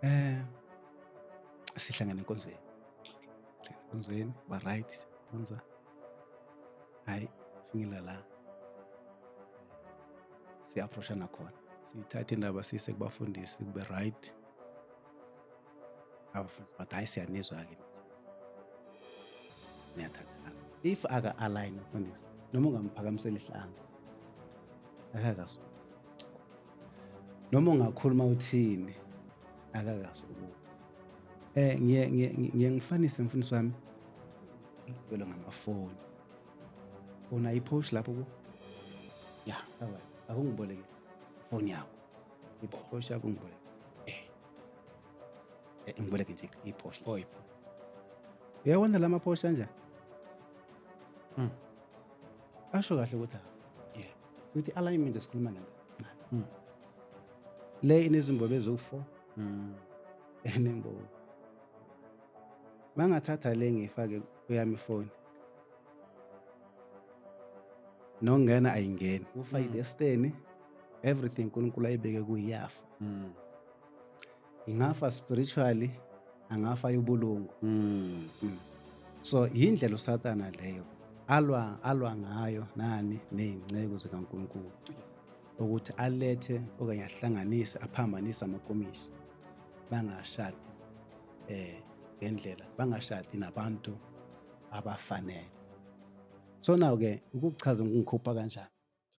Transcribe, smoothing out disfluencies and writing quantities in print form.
Eh, sihlangana enkonzweni. Sihlangana enkonzweni, ba-right, siyakhonza. Hhayi, finyella la si-approach-ana khona. Sithathe indaba siyise kubafundisi kube right. Abafundisi bathi, hhayi siyanizwa-ke nithi niyathandana. If aka-align umfundisi noma ungamphakamisela ihlanga akakasuki. Noma ungakhuluma uthini akakasuki. Ngiye ngifanise mfundisi wami ngigibele ngamafoni. Unayo i-pouch lapho ku? Ya, alright. Akungiboleke ifoni yakho. I-pouch yakho ungiboleke. Ngiboleke nje i-pouch. Uyawona la ma-pouch kanjani? Asho kahle ukuthi ukuthi alignment esikhuluma ngalo. Le inezimbobo eziwu-4 enembobo. Mangathatha le ngiyifake kuyami ifoni. Nokungena ayingeni. Ufake i-destiny, everything uNkulunkulu ayibeke kuyiyafa. Ingafa spiritually, angafa yobulungu. So yindlela uSathana leyo alwa ngayo nani nezinceko zikaNkulunkulu ukuthi alethe okanye ahlanganise aphambanise amakomishi bangashadi ngendlela bangashadi nabantu abafanele. So now ke ukuchaza ngikhupha kanjani